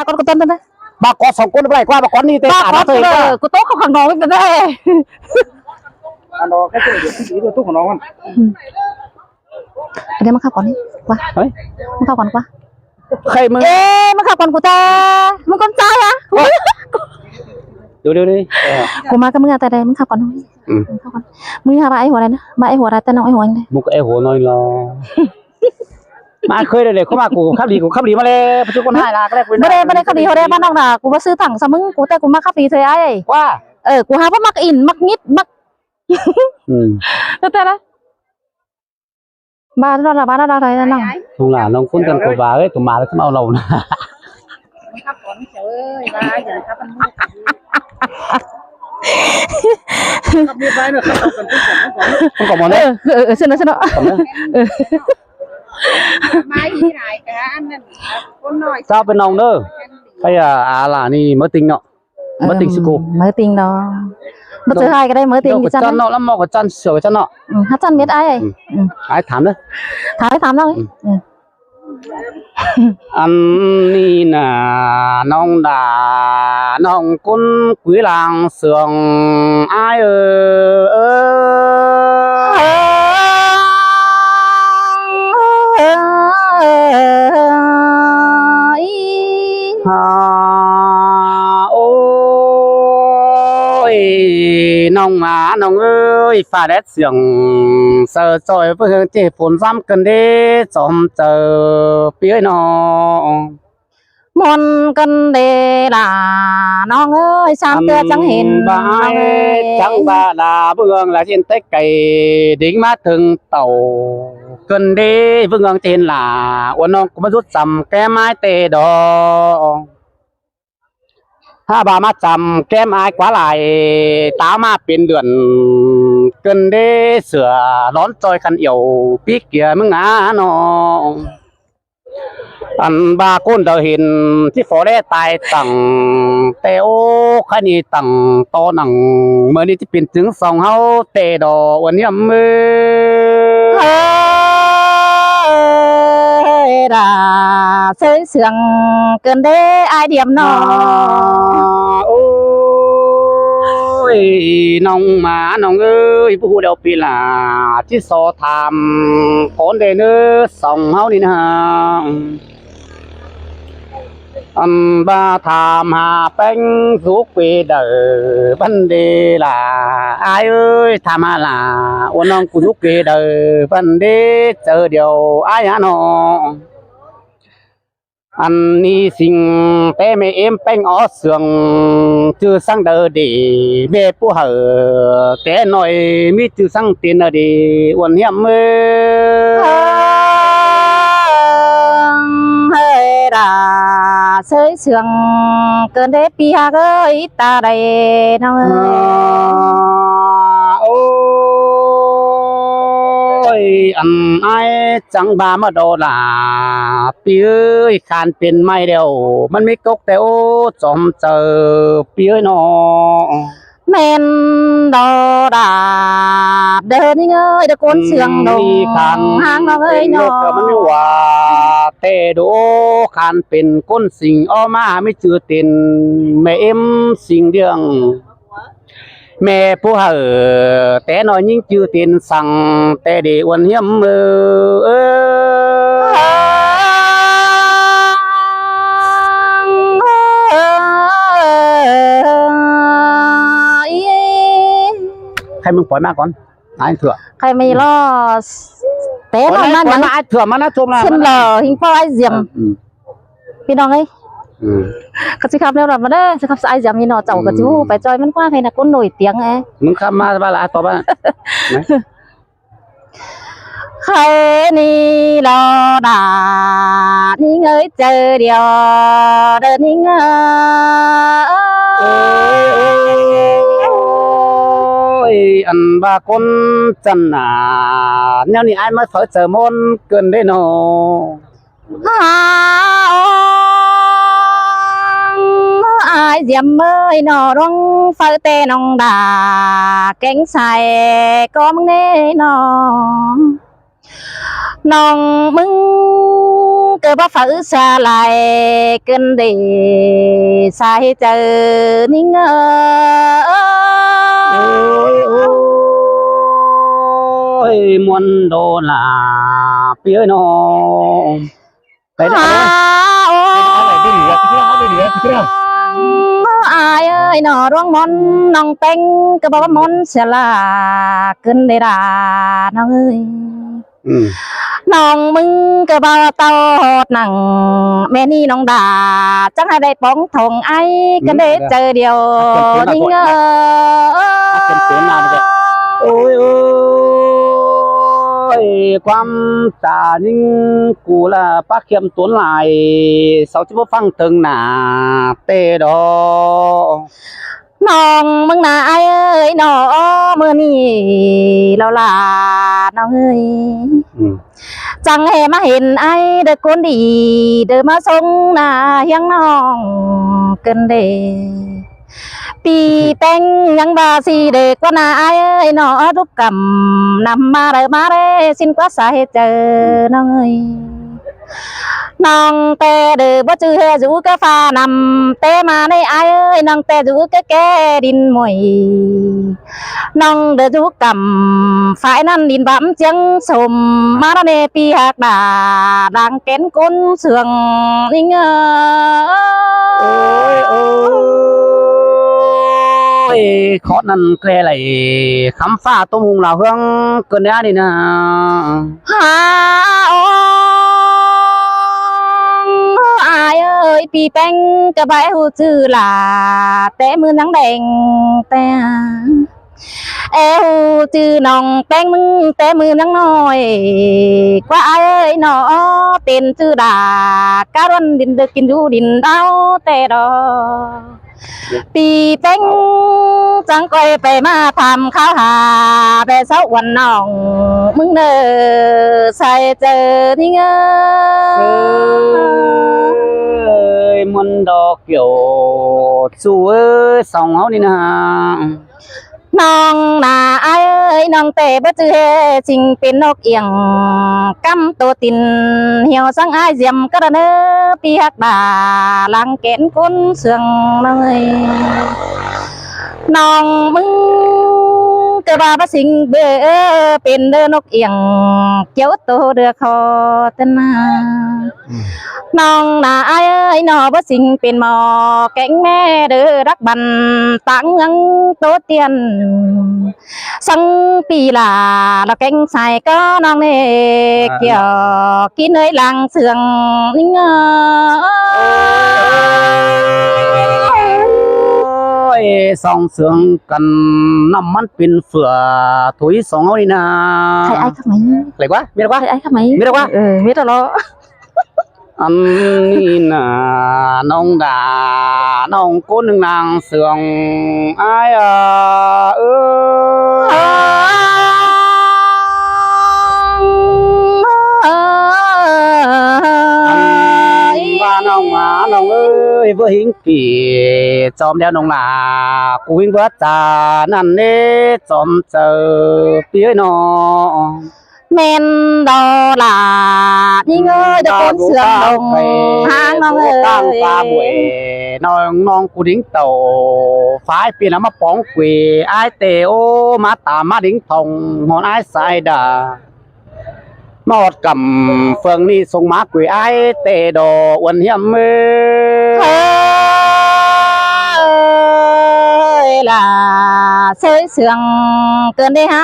con có tên đấy bà có 2 con vậy qua bà con đi tới ba cả có nó tới qua có tốt không hàng nồi cái đấy nó cái gì được của nó không đây mà khao con đi qua đấy mà khao con qua khay mừng ê mà khao con của taมึงcon trai à đi của mà cáiมึงtại đâyมึงkhao con khôngมึงhả bà ấyหัวnày nữa bà ấyหัวnày tên ông ấyหัวanh đây một cái hồ nói là mà khơi đây có mà của khắp đi mà lên chứ con hai là cái này bên đây khắp đi hồi đây ban đầu là của bác sư thẳng saoมึงcủa tay của mà khắp đi thôi ai qua của hai bác mắc in mắc nhít mắc thế đấy bà nó là bà nó đang thấy nào không là nó cũng cần của bà ấy của mà nó cũng mau lầu nè không còn món đấy xin nó sao bên nông đó hay là ni mới tinh nọ mới tinh sư cô mới tinh đó bất thứ hai cái đây mới tinh thì chân nọ lắm mà có chân sửa chân nọ hát chân biết ai ai thảm đấy thám đâu anh ni nà nông đà nông cún quý làng sườn ai ôi nông mà nông ơi pha đét sườn sờ trôi với hương chỉ phun giam cần đi chom chờ phía nó môn cần đề là non ơi sang tưa chẳng hiện chẳng ba là vương là trên tết cày đính mát thường tàu cần đi vương tên là uốn non cũng rút sầm cái mai tê đó bà mà chầm kem ai quá lại táo mà bên đường cần đi sửa đón trôi khăn yếu biết kia mới ngã nó anh ba con đời hiệnที่phổ đế tài tặng teo khăn gì tặng to nặng mới điที่เป็นถึง2เฮาเตะดอกวันนี้มือđã xây sương cần đế ai điểm nó ôi nông mà nông ơiผู้เดียวปีละที่สอทำคนเดนื้อ2เฮานี่นะba tham hà bánh giúp về đời vấn đề là ai ơi tham hà là ôn ông cũng giúp về đời vấn đề chờ điều ai hả nó anh đi sinh té mẹ em bánh ó sườn chưa sang đời để về phụ hở té nói mi chưa sang tiền ở để ôn hiểm đã xây sương cơn đế pi ha ơi ta đây nó ôi anh ai chẳng ba mà đồ là pi ơi khan tiền mai đều mình mới cốc theo chom chờ pi ơi nó men đồ đã đơn ơi đã cuốn sương đồ hang ơi nóมันว่าแต่ดูคันเป็นคนสิ่งออกมาไม่เจอเต็นแม่เอ็มสิ่งเดียงแม่ผู้เหอแต่น้อยยิ่งเจอเต็นสั่งแต่เดี๋ยววันเฮียมใครมึงปล่อยมาก่อนนายเถื่อ ใครไม่รอเต้นมัน นายเถื่อมันนะชมละ xin lờ hình phao ai diệmพี่น้องเอ้ยเขาจะขับเร็วหรอมาเด้อจะขับสายdiệm như nọ chậuกับchú phải chơiมันกว้างให้นะคนnổi tiếng ấy มึงขับมาบ้าละต่อบ้า ใครนี่รอดานี่เงยเจอเดียวเดินนี่เงย anh ba con chân à nhau này ai mới phải chờ môn cần đấy nó ai diệm ơi nó rong phơi tê nong đà cánh xài có nghe nó nong mưng cơ bắp phở xa lại cơn để sai chờ nín ôi muôn đô là phía nó cái đó ai ơi nó rong món nong teng cơ bắp món xa là cơn để đà nó ơiน้องมึงก็บ่เต้าหดหนังแม่นี่น้องด่าจังให้ได้ป้องทงไอ้ก็ได้เจอเดียวนิ่งโอ้ยโอ้ยความตานิ่งกูละป้าเขียมตัวลายเสาจะมาฟังถึงหนาเตดอน้องมึงน่ะไอ้เอ้ยน้อมื้อนี้เราลาน้องเอ้ยจังให้มาเห็นไอ้เด็กคนดีเดินมาส่งหน้าเฮียงน้องเกินเดปีแต่งยังบาสีเด็กว่าหน้าไอ้เอ้ยน้อรูปกำนำมาเลยสิ้นกว่าสาเหตุเจอน้องเอ้ยน้องแต่เดือบ่จือเฮจูกะฟ้านำแต่มาในไอ้เอ้ยน้องแต่จูกะแก่ดินมวยน้องเดือจูกำฝ่ายนั้นดินบำเจียงสมมาในปีหักดาดังแก่นก้นเสืองนิ่งโอ้ยโอ้ยขอนั่นแกไหลคำฟ้าตุ้มเหล่าเฮืองเกินได้นี่นะหาai ơi pi beng cái bãi hồ chữ là té mưa nắng đèn té ê hồ chữ nòng beng mưng té mưa nắng nồi qua ai ơi nó tiền chữ đà cá run đình được kinh du đình đau té đó pi beng chẳng quay về mà tham khảo hà về sáu quần nòng mưng nơ sai chờ đi muôn đo kiểu chú ơi sòng áo đi nèน้องน่ะไอ้เอ้ยน้องแต่บ่จือเฮจิงเป็นนกเอียงกำตัวตินเหี่ยวสังอ้ายเสียมกระเนอปีหักดาลังแกนก้นเสืองเลยน้องมึงก็ว่าบ่สิงเบ้อเป็นเด้อนกเอียงเกี่ยวโตเดือคอตะนาน้องน่ะไอ้เอ้ยน้อบ่สิงเป็นหมอแก่งแม่เด้อรักบันตังยังโตเตียนสังปีลาเราแก่งใส่ก็น้องเน่เกี่ยวกินเอ้ยลังเสืองนิ่งสองเสืองกันน้ำมันเป็นเฟือถุยสองเอานี่นะใครไอ้ข้าไหมอะไรวะมีอะไรวะใครไอ้ข้าไหมมีอะไรวะมีแต่ล้ออันนี้น่ะน้องด่าน้องก้นหนึ่งนางเสืองไอ้ว่าน้องมาน้องเอ้ยเพื่อหิงปีจอมแล้วน้องหลากูหิงเพื่อจ่านั่นเน่จอมเจอปีเอ้ยน้องแม่นดอลานี่เงยตะโกนเสืองลงหางน้องเอ้ยตั้งปลาบุ๋ยน้องกูดิ้งเต่าฝ่ายปีน้ำมาป้องกุยไอเตโอมาตามมาดิ้งทองหอนไอสายดาหมดกำเฟืองนี่ส่งมากุยไอเตดอวันเฮียมเมื่อล่ะเสือเสืองเกินได้หา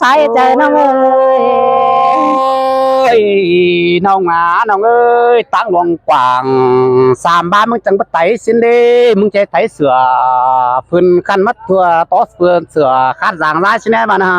สายใจน้องเอ้ยน้องน้องเอ้ยตั้งหลวงกว่าง3 บ้านมึงจังปะไตสินเด้มึงใจไตเสือฟื้นคันมัดตัวต่อเฟือนเสือคาดอย่างไรสิแน่บ้านฮะ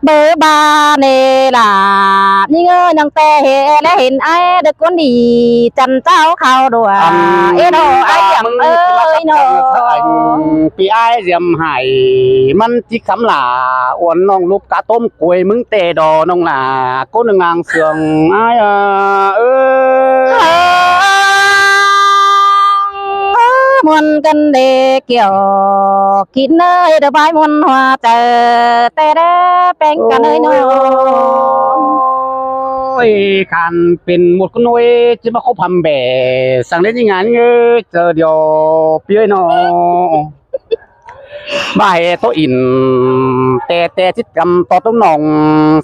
เบอร์บาเนล่ะนี่เงยน้องแต่และเห็นไอ้เด็กคนดีจันเจ้าเขาด้วยเอ็นโอไอ้ยังเอ้ยโนปีไอ้เสียมหายมันจิกคำหล่าอ้วนน้องลูกกะต้มกล้วยมึงเตะดอน้องหล่าก้นหนึ่งงางเสืองไอ้มวนกันเด็กเกี่ยวกินเนยเดบายมวนหัวเจอแต่ได้เป็นกันเลยน้อง ยขันเป็นหมดคนน้อยจะมาเขาพำแบ่สั่งเล่นยังไงเจอเดียวเปี้ยนอบ่ายโตอินแต่จิตกรรมต่อต้องนอง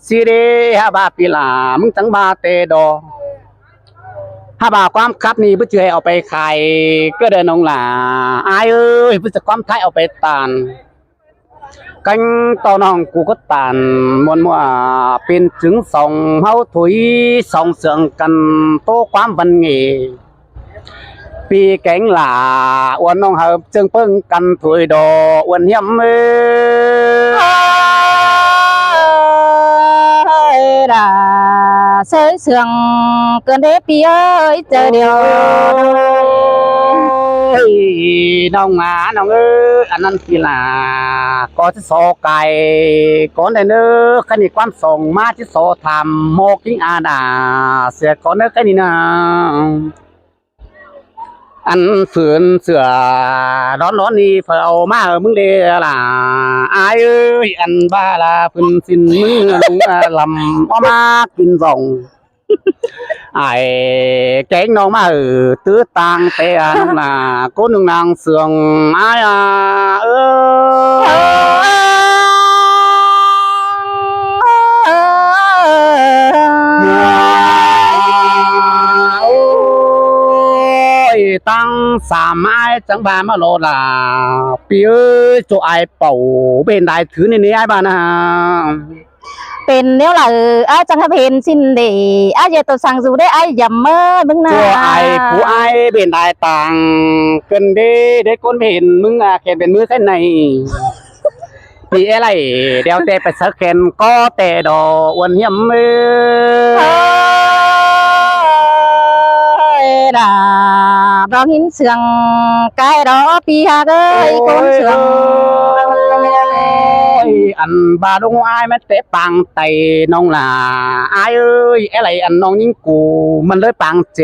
สิเดฮาบาปีลามึงจังบาเตดอฮาบาความคับนี่เพื่อจะให้เอาไปขายก็เดินนองหลาอายเอ้ยเพื่อจะความท้ายเอาไปตานกันต่อน้องกูก็ตานมวนมัวเป็นถึงสองเฮาถุยสองเสืองกันโตความบันเงปีแกงหลาอ้วนน้องเฮาจึงเพิ่งกันถุยดออ้วนเหี้ยมเอ้ด่าเสยเสื่องเกินเด้ปีเอ้ยเจอเดียวน้องน้องเอ้ยอันนั้นกีฬาก็จะโซไก่ก่อนได้เนื้อขณีความส่งมาที่โซทำโมกิ้งอาดาเสียก่อนเนื้อแค่นี้นะอันฝืนเสือร้อนนี่เผามามึงเดล่ะอายเอ้ยอันบ้าละฝืนสินมึงลงลำเอามากินส่งไอ้แกงน้องมาตื้อตังเตะน้องน่ะก้นนางเสืองอายตั้งสามไม้จังบามาโลดาปีเอ้ยโจไอเป่าเป็นได้ถือในนี้ไอ้บ้านะเป็นnếu là ai chẳng hợp hiện xin để ai giờ tôi sang dù đấy ai dầm mơ bưng na ตัวไอผู้ไอเป็นได้ต่างเกินเด้คนเห็นมึงแขนเป็นมือแค่ไหนมีอะไรเดี๋ยวแต่ไปสักแขนก็แต่ดอวันเหี้ยมด่าร้องหินเสืองกายดอปีหากเอ้ยคนเสืองอันบาดงอายมันเตะปังไตน้องล่ะอายเอ้ยอะไรอันน้องยิ่งกูมันเลยปังเจ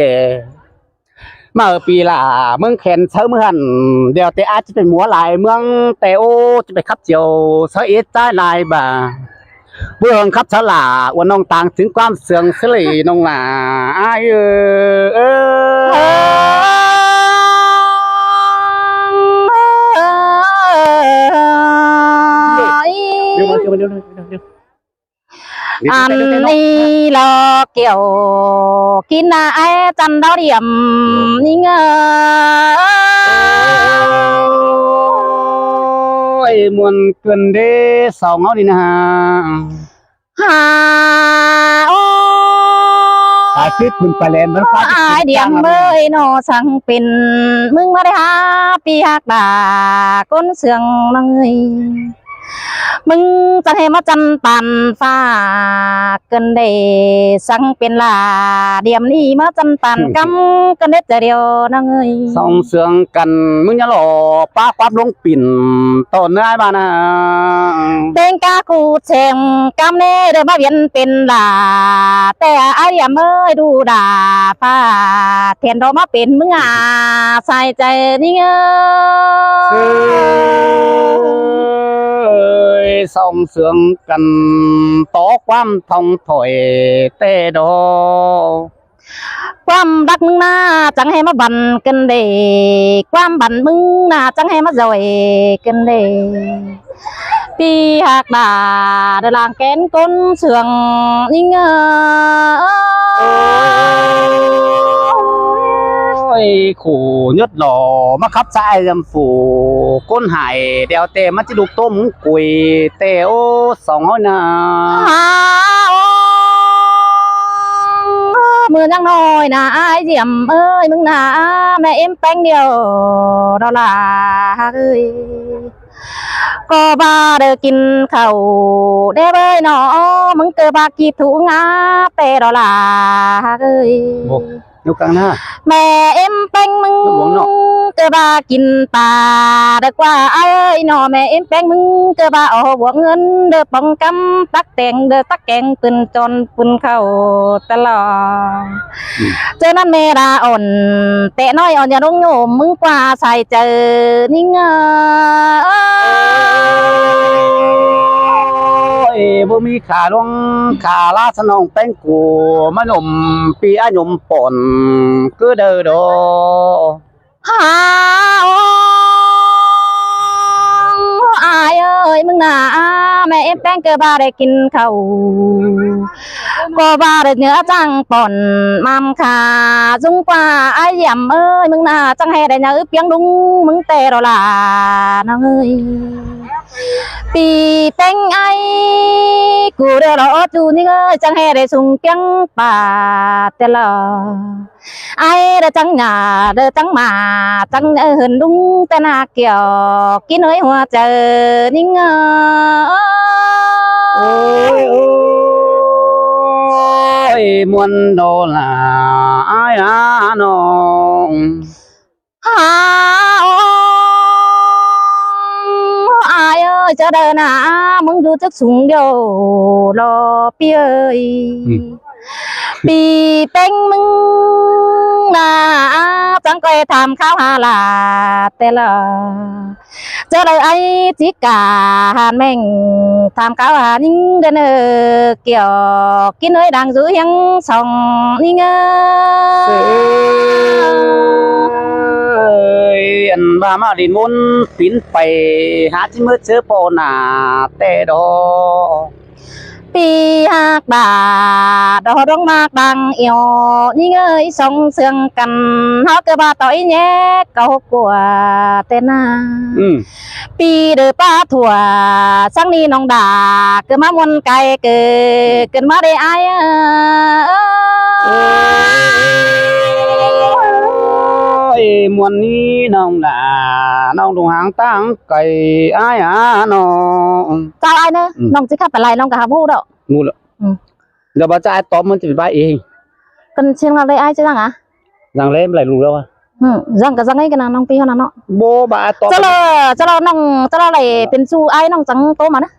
มาปีล่ะเมืองแขนเช้าเมืองเดี๋ยวแต่อาจจะเป็นหมัวลายเมืองแต่โอจะไปขับเจียวเสยใจลายบ่าเบื้องขับฉลาว่าน้องต่างถึงความเสื่องเสลน้องล่ะอายอันนี้รอเกี่ยวกินไอ้จันดาวเดียมนี่เงยมวนเกินเด้สองเอาดีนะฮะโอ้อาชีพคุณไปแลนด์มันฟ้าไอเดียมเบยโนสั่งเป็นมึงมาได้หาปีหักดาก้นเสืองนังเงยมึงจะให้มาจันตันฟ้าเกินเดสังเป็นลาเดียมนี่มาจันตันกำกันเด็ดเดียวนังเอ้ยสองเสืองกันมึงอย่าหล่อป้าความลงปิ่นต้นเนื้อบ้านะเต็งกากูเชงกำเน่เดินมาเวียนเป็นลาแต่ไอเดียมเอ้ยดูด่าฟ้าเทียนเรามาเป็นมึงใส่ใจนี่เงยสองเสืองกันต่อความทองถอยเตดอความรักมึงน่าจังให้มาบันกันเดความบันมึงน่าจังให้มาจ่อยกันเดปีหักดาเดลางแกนก้นเสืองยิ่งขู่ยดหล่อมาขับใจลำฝูก้นหายเดียวเตมันจะลูกต้มกุยเตโอสองห้อยนามือยังน้อยนะไอเจียมเอ้ยมึงนะแม่เอ็มแป้งเดียวเราล่ะเอ้ยก็บาเดกินข้าวได้เบยหนอมึงเกิดบากีบถูงาเตเราล่ะเอ้ยยกกลางหน้าแม่เอ็มเป็งมึงเกิดบากินปลาเด็กว่าไอ้หนอแม่เอ็มเป็งมึงเกิดบาเอาบวกเงินเดือป้องกำตักแต่งเดือตักแกงปืนจนปืนเข้าตลอดเจอนั้นแม่ดาอ่อนเตะน้อยอ่อนอย่าลงโยมมึงกว่าใส่เจอนี่เง บ่มีขาลงขาลาสนองแป้งกูมะนมปีอายุมป่นคือเด้อดอ หาอายเอ้ยมึงน่ะแม่เอ็มแป้งเกอบาได้กินข้าวก็บาได้เนื้อจังป่นมัมขาจุงกว่าไอ้ยำเอ้ยมึงน่ะจังให้ได้เนื้อเปียงดุงมึงแต่เราล่ะน้องเอ้ยปีแป้งไอ้กูเดี๋ยวรอจูนี่เอ้ยจังให้ได้สุงเปียงป่าแต่ละai đã trắng nhà đã trắng mà trắng hơn đúng tên là kiểu cái nơi hoa trời nhưng ôi ôi muôn đồ là ai nó ai ơi chờ đợi nà mong du chắc xuống điều lo pi ơiปีเป้งมึงนะจังก็ทำข้าวหาลาแต่ละเจอเลยไอ้จิกาหานแม่งทำข้าวหานิ่งเดินเกี่ยวกินเอ้ยดังdướiยังส่องนิ่งอันบามาดินมุนปินไปหาที่มือเจอปอนาแต่ดอปีหักบาดอร้องมากดังเอียวนี่เงยส่งเสียงกันเขาเกิดบาต่อยแย่เก่ากว่าแต่นาปีเดือป้าถั่วสังนี้น้องด่าเกิดมามวนไก่เกิดมาได้ไอ้มวนนี้น้องด่าน้องดวงหางตั้งไก่ไอ้น้องเจ้าไอ้เนอะน้องจะขับอะไรน้องกับฮาพูดอ่ะงูละเดี๋ยวบ้าจะไอ้ตอบมันจะเป็นใบเอง กันเชียงเราได้ไอ้ใช่ไหมrằng lấy em lại lù đâu à rằng cái rằng ấy cái nào nông pi hơn nó bố bà to จะเราน้องจะเราอะไรเป็นสู้ไอ้น้องจังโตมานะ